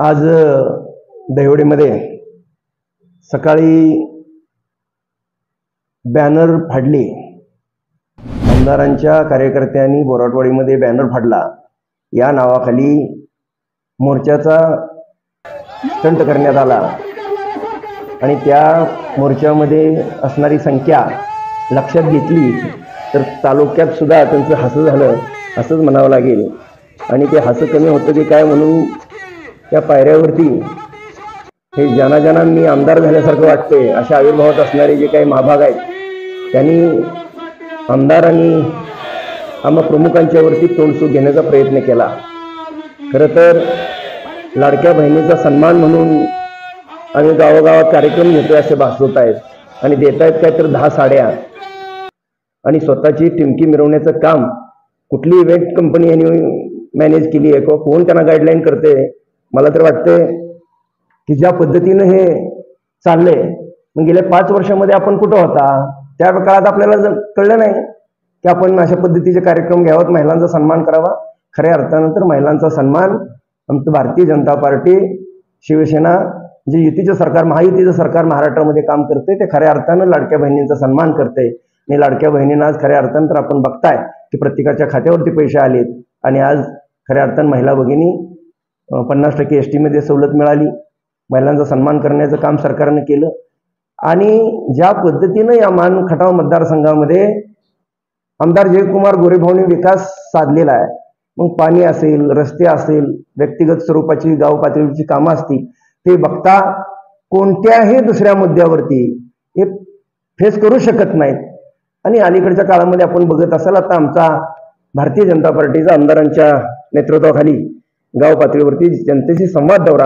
आज दहिवडीमध्ये सकाळी बॅनर फाडले। आमदारांच्या कार्यकर्त्यांनी बोराटवाडीमध्ये बॅनर फाडला। या नावाखाली मोर्चाचा स्टंट करण्यात आला आणि त्या मोर्चामध्ये असणारी संख्या लक्षात घेतली तर तालुक्यात सुद्धा त्यांचं हसं झालं असंच म्हणावं लागेल। आणि ते हसं कमी होतं की काय म्हणून त्या पायऱ्यावरती हे ज्यांना मी आमदार झाल्यासारखं वाटते अशा आविर्भावात असणारे जे काही महाभाग आहेत त्यांनी आमदार आणि आम्हा प्रमुखांच्यावरती तोंडसूक घेण्याचा प्रयत्न केला। खरं तर लाडक्या बहिणीचा सन्मान म्हणून आम्ही गावोगावात कार्यक्रम घेतोय असे भासवत आहेत आणि देत आहेत काय तर 10 साड्या आणि स्वतःची टिमकी मिरवण्याचं काम कुठली इव्हेंट कंपनी यांनी मॅनेज केली आहे किंवा कोण त्यांना गाईडलाईन करते। मला तर वाटते की ज्या पद्धतीनं हे चाललंय मग गेल्या 5 वर्षामध्ये आपण कुठं होता त्या काळात आपल्याला कळलं नाही की आपण अशा पद्धतीचे कार्यक्रम घ्यावेत, महिलांचा सन्मान करावा। खऱ्या अर्थानं तर महिलांचा सन्मान आमचं भारतीय जनता पार्टी शिवसेना जे युतीचं सरकार महायुतीचं सरकार महाराष्ट्रामध्ये काम करते ते खऱ्या अर्थानं लाडक्या बहिणींचा सन्मान करते। आणि लाडक्या बहिणींना आज खऱ्या अर्थानं तर आपण बघताय की प्रत्येकाच्या खात्यावरती पैसे आलेत आणि आज खऱ्या अर्थानं महिला भगिनी 50% एसटी मध्ये सवलत मिळाली। महिलांचा सन्मान करण्याचं काम सरकारनं केलं आणि ज्या पद्धतीनं या मान खटाव मतदारसंघामध्ये आमदार जयकुमार गोरेभाऊंनी विकास साधलेला आहे, मग पाणी असेल, रस्ते असेल, व्यक्तिगत स्वरूपाची गाव पातळीची कामं असतील, ते बघता कोणत्याही दुसऱ्या मुद्द्यावरती हे फेस करू शकत नाहीत। आणि अलीकडच्या काळामध्ये आपण बघत असाल आता आमचा भारतीय जनता पार्टीचा आमदारांच्या नेतृत्वाखाली गाव पातळीवरती जनतेशी संवाद दौरा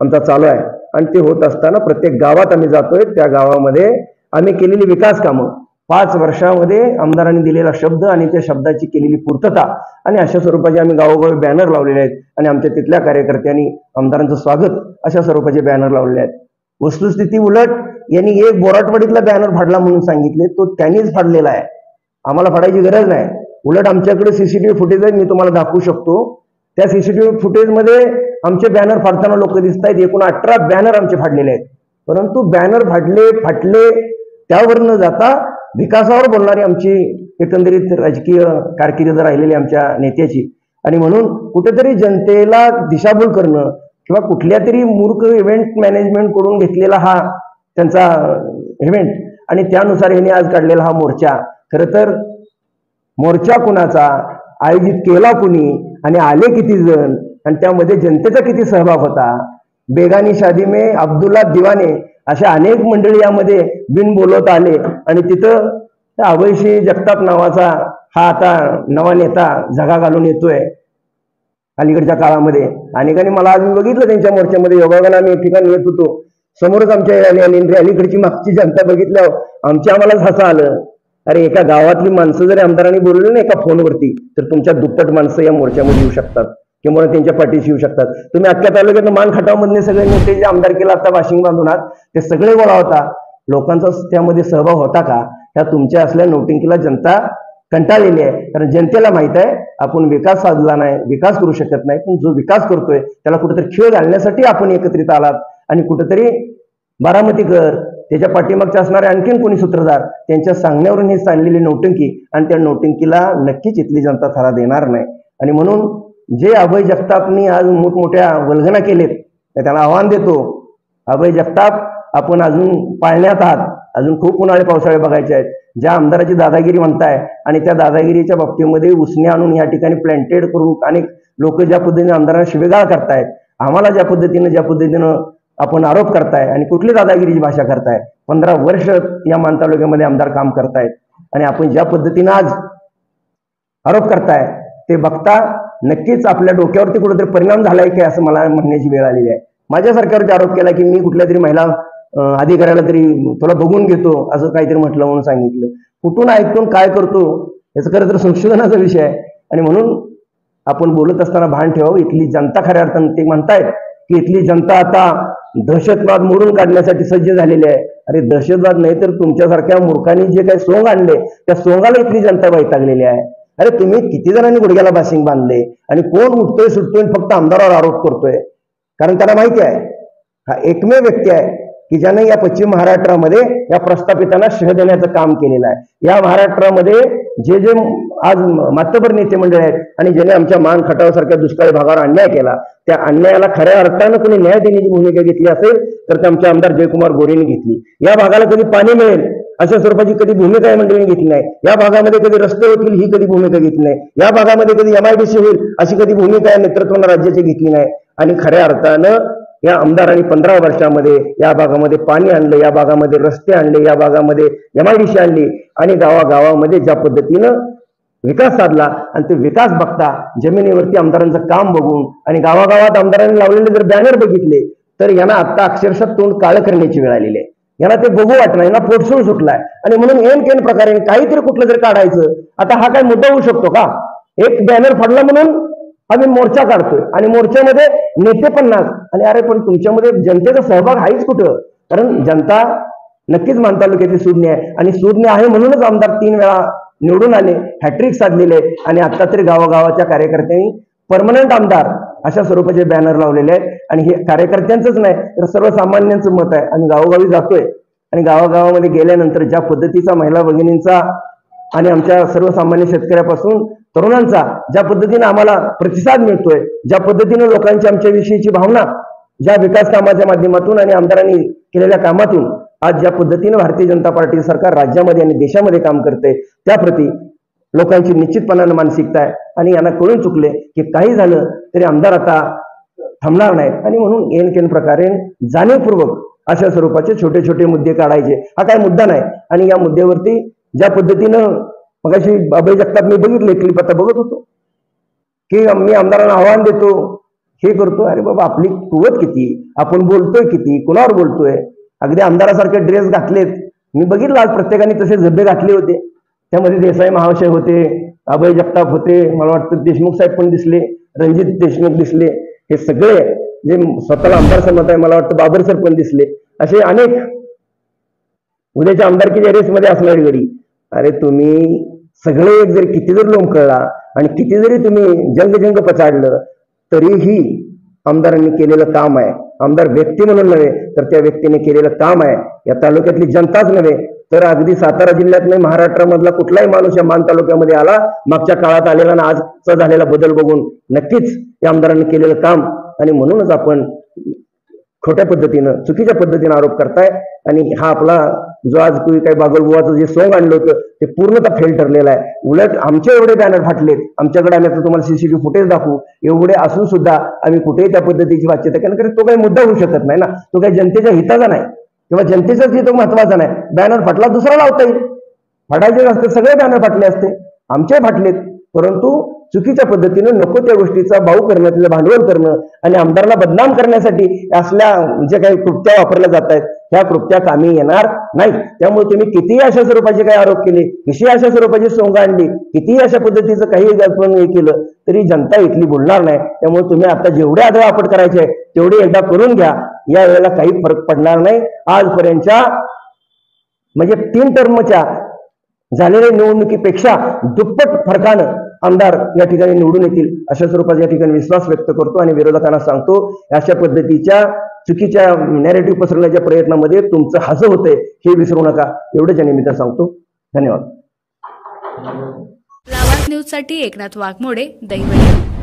आमचा चालू आहे आणि ते होत असताना प्रत्येक गावात आम्ही जातोय। त्या गावामध्ये आम्ही केलेली विकास कामं 5 वर्षामध्ये आमदारांनी दिलेला शब्द आणि त्या शब्दाची केलेली पूर्तता आणि अशा स्वरूपाचे आम्ही गावोगावी बॅनर लावलेले आहेत आणि आमच्या तिथल्या कार्यकर्त्यांनी आमदारांचं स्वागत अशा स्वरूपाचे बॅनर लावलेले आहेत। वस्तुस्थिती उलट यांनी एक बोराटवाडीतला बॅनर फाडला म्हणून सांगितले, तो त्यांनीच फाडलेला आहे, आम्हाला फाडायची गरज नाही। उलट आमच्याकडे सीसीटीव्ही फुटेज आहे, मी तुम्हाला दाखवू शकतो। त्या सीसीटीव्ही फुटेजमध्ये आमचे बॅनर फाडताना लोक दिसत आहेत। एकूण 18 बॅनर आमचे फाडलेले आहेत, परंतु बॅनर फाटले त्यावर न जाता विकासावर बोलणारी आमची एकंदरीत राजकीय कारकीर्द राहिलेली आमच्या नेत्याची। आणि म्हणून कुठेतरी जनतेला दिशाभूल करणं किंवा कुठल्या तरी मूर्ख इव्हेंट मॅनेजमेंट कडून घेतलेला हा त्यांचा इव्हेंट आणि त्यानुसार यांनी आज काढलेला हा मोर्चा, खरं तर मोर्चा कुणाचा आयोजित केला कुणी आणि आले किती जण आणि त्यामध्ये जनतेचा किती सहभाग होता। बेगानी शादी में अब्दुल्ला दिवाने अशा अनेक मंडळी यामध्ये बिन बोलवता आले आणि तिथं अभयसिंह जगताप नावाचा हा आता नवा नेता जगा घालून येतोय अलीकडच्या काळामध्ये। अनेकांनी मला आज बघितलं त्यांच्या मोर्चामध्ये योगायोगाने आम्ही एक ठिकाणी येत होतो, समोरच आमच्या अलीकडची मागची जनता बघितल्यावर आम्हालाच हसं आलं। अरे एका गावातली माणसं जरी आमदारांनी बोलले ना एका फोनवरती तर तुमच्या दुप्पट माणसं या मोर्चामध्ये येऊ शकतात किंवा त्यांच्या पाठीशी येऊ शकतात। तुम्ही अख्ख्या तालुक्यात मान खटावमधले सगळे नेते जे आमदार केला आता वाशिंग बांधून आहात ते सगळे गोळा होता, लोकांचा त्यामध्ये सहभाग होता का? त्या तुमच्या असल्या नोटिंकीला जनता कंटाळलेली आहे, कारण जनतेला माहित आहे आपण विकास साधला नाही, विकास करू शकत नाही, पण जो विकास करतोय त्याला कुठेतरी खेळ घालण्यासाठी आपण एकत्रित आलात आणि कुठेतरी बारामतीकर त्याच्या पाठीमागच्या असणारे आणखीन कोणी सूत्रधार त्यांच्या सांगण्यावरून ही चाललेली नौटंकी आणि त्या नौटंकीला नक्कीच इथली जनता थारा देणार नाही। आणि म्हणून जे अभय जगतापनी आज मोठमोठ्या वल्गना केलेत त्याला आव्हान देतो, अभय जगताप आपण अजून पाळण्यात आहात, अजून खूप उन्हाळे पावसाळे बघायचे आहेत। ज्या आमदाराची दादागिरी म्हणताय आणि त्या दादागिरीच्या बाबतीमध्ये उसने आणून या ठिकाणी प्लॅन्टेड करून अनेक लोक ज्या पद्धतीने आमदारांना शिवेगाळ करतायत, आम्हाला ज्या पद्धतीनं आपण आरोप करताय आणि कुठली दादागिरीची भाषा करताय। 15 वर्ष या मान तालुक्यामध्ये आमदार काम करतायत आणि आपण ज्या पद्धतीनं आज आरोप करताय ते बघता नक्कीच आपल्या डोक्यावरती कुठेतरी परिणाम झालाय की असं मला म्हणण्याची वेळ आलेली आहे। माझ्या सरकारवरती आरोप केला की मी कुठल्या तरी महिला अधिकाऱ्याला तरी तुला बघून घेतो असं काहीतरी म्हटलं म्हणून सांगितलं। कुठून ऐकून काय करतो याचं खरं तर संशोधनाचा विषय आहे आणि म्हणून आपण बोलत असताना भान ठेवावं। इथली जनता खऱ्या अर्थानं ते म्हणतायत की इथली जनता आता दहशतवाद मोडून काढण्यासाठी सज्ज झालेली आहे। अरे दहशतवाद नाही तर तुमच्यासारख्या मूर्खांनी जे काही सोंग आणले त्या सोंगाला इथली जनता वैतागलेली आहे। अरे तुम्ही किती जणांनी गुडघ्याला बाशिंग बांधले आणि कोण उठतोय सुटतोय फक्त आमदारावर आरोप करतोय। कारण त्यांना माहिती आहे हा एकमेव व्यक्ती आहे की ज्याने या पश्चिम महाराष्ट्रामध्ये या प्रस्थापितांना श्रेय देण्याचं काम केलेलं आहे। या महाराष्ट्रामध्ये जे जे आज मातबर नेते मंडळ आहेत आणि ज्याने आमच्या मान खटावसारख्या दुष्काळी भागावर अन्याय केला, त्या अन्यायाला खऱ्या अर्थानं कोणी न्याय देण्याची भूमिका घेतली असेल तर ते आमचे आमदार जयकुमार गोरेंनी घेतली। या भागाला कधी पाणी मिळेल अशा स्वरूपाची कधी भूमिका या मंडळीने घेतली नाही। या भागामध्ये कधी रस्ते होतील ही कधी भूमिका घेतली नाही। या भागामध्ये कधी MIDC होईल अशी कधी भूमिका या नेतृत्वानं राज्याची घेतली नाही। आणि खऱ्या अर्थानं या आमदारांनी 15 वर्षामध्ये या भागामध्ये पाणी आणलं, या भागामध्ये रस्ते आणले, या भागामध्ये MIDC आणली आणि गावागावामध्ये ज्या पद्धतीनं विकास साधला आणि ते विकास बघता जमिनीवरती आमदारांचं काम बघून आणि गावागावात आमदारांनी लावलेले जर बॅनर बघितले तर यांना आता अक्षरशः तोंड काळं करण्याची वेळ आलेली आहे। यांना ते बघू वाटलं, यांना पोटसून सुटलाय आणि म्हणून केन प्रकारे काहीतरी कुठलं जर काढायचं। आता हा काय मुद्दा होऊ शकतो का? एक बॅनर फाडला म्हणून आम्ही मोर्चा काढतोय आणि मोर्चामध्ये नेते पण नाच आणि अरे पण तुमच्यामध्ये जनतेचा सहभाग आहेच कुठं? कारण जनता नक्कीच मान तालुक्याची सुज्ञ आहे आणि सुज्ञ आहे म्हणूनच आमदार 3 वेळा निवडून आले, हॅट्रिक साधलेले आणि आता तरी गावागावाच्या कार्यकर्त्यांनी परमनंट आमदार अशा स्वरूपाचे बॅनर लावलेले आहेत। आणि हे कार्यकर्त्यांचंच नाही तर सर्वसामान्यांचं मत आहे। आम्ही गावोगावी जातोय आणि गावागावामध्ये गेल्यानंतर ज्या पद्धतीचा महिला भगिनींचा आणि आमच्या सर्वसामान्य शेतकऱ्यापासून तरुणांचा ज्या पद्धतीने आम्हाला प्रतिसाद मिळतोय, ज्या पद्धतीने लोकांची आमच्याविषयीची भावना ज्या विकास कामाच्या माध्यमातून आणि आमदारांनी केलेल्या कामातून आज ज्या पद्धतीने भारतीय जनता पार्टी सरकार राज्यामध्ये आणि देशामध्ये काम करते त्याप्रती लोकांची निश्चितपणाने मानसिकता आहे। आणि यांना कळून चुकले की काही झालं तरी आमदार आता थांबणार नाहीत आणि म्हणून केन प्रकारे जाणीवपूर्वक अशा स्वरूपाचे छोटे छोटे मुद्दे काढायचे। हा काय मुद्दा नाही आणि या मुद्द्यावरती ज्या पद्धतीनं मगाशी अभय जगताप मी बघितले क्लिप आता बघत होतो की मी आमदारांना आव्हान देतो हे करतो। अरे बाबा आपली कुवत किती, आपण बोलतोय किती, कुणावर बोलतोय? अगदी आमदारासारखे ड्रेस घातलेत, मी बघितलं आज प्रत्येकाने तसे झब्बे घातले होते, त्यामध्ये देसाई महाशय होते, अभय जगताप होते, मला वाटतं देशमुख साहेब पण दिसले, रणजित देशमुख दिसले, हे सगळे जे स्वतःला आमदार समजत आहे मला वाटतं बाबर सर पण दिसले, असे अनेक उद्याच्या आमदारकीच्या रेसमध्ये असणारी गडी। अरे तुम्ही सगळे एक जरी किती जरी लोंबकळला आणि किती जरी तुम्ही जंग पचाडलं तरीही आमदारांनी केलेलं काम आहे। आमदार व्यक्ती म्हणून नव्हे तर त्या व्यक्तीने केलेलं काम आहे। या तालुक्यातली जनताच नव्हे तर अगदी सातारा जिल्ह्यात नाही महाराष्ट्रामधला कुठलाही माणूस या मान तालुक्यामध्ये आला मागच्या काळात आलेला ना आजचा झालेला बदल बघून नक्कीच या आमदारांनी केलेलं काम आणि म्हणूनच आपण खोट्या पद्धतीनं चुकीच्या पद्धतीनं आरोप करताय। आणि हा आपला जो आज काही बागलबुवाचं जे सॉंग आणलं होतं ते पूर्णतः फेल ठरलेलं आहे। उलट आमचे एवढे बॅनर फाटलेत, आमच्याकडे आम्ही आता तुम्हाला CCTV फुटेज दाखवू, एवढे असून सुद्धा आम्ही कुठेही त्या पद्धतीची बातचीत कारण तो काही मुद्दा होऊ शकत नाही ना, तो काही जनतेच्या हिताचा नाही किंवा जनतेचाच हित महत्वाचा नाही। बॅनर फाटला दुसरा लावता येईल, फाटायचे असते सगळे बॅनर फाटले असते, आमचे फाटलेत, परंतु चुकीच्या पद्धतीने नको त्या गोष्टीचा भाऊ करणं, त्याचं भांडवल करणं आणि आमदारांना बदनाम करण्यासाठी असल्या जे काही कृत्या वापरल्या जात आहेत त्या कृत्या कामी येणार नाही। त्यामुळे तुम्ही कितीही अशा स्वरूपाचे काही आरोप केले, किती अशा स्वरूपाची सोंग आणली, कितीही अशा पद्धतीचं काही आपण हे केलं तरी जनता इथली बोलणार नाही। त्यामुळे तुम्ही आता जेवढे आदळ आपट करायचे तेवढे एकदा करून घ्या, या वेळेला काही फरक पडणार नाही। आजपर्यंतच्या म्हणजे 3 टर्मच्या झालेल्या निवडणुकीपेक्षा दुप्पट फरकानं आमदार या ठिकाणी निवडून येतील अशा स्वरूपाचा या ठिकाणी विश्वास व्यक्त करतो आणि विरोधकांना सांगतो अशा पद्धतीच्या चुकीच्या नॅरेटिव्ह पसरवण्याच्या प्रयत्नामध्ये तुमचं हसं होतंय हे विसरू नका, एवढंच या निमित्त सांगतो। धन्यवाद। लावाद न्यूज साठी एकनाथ वाघमोडे, दैवत।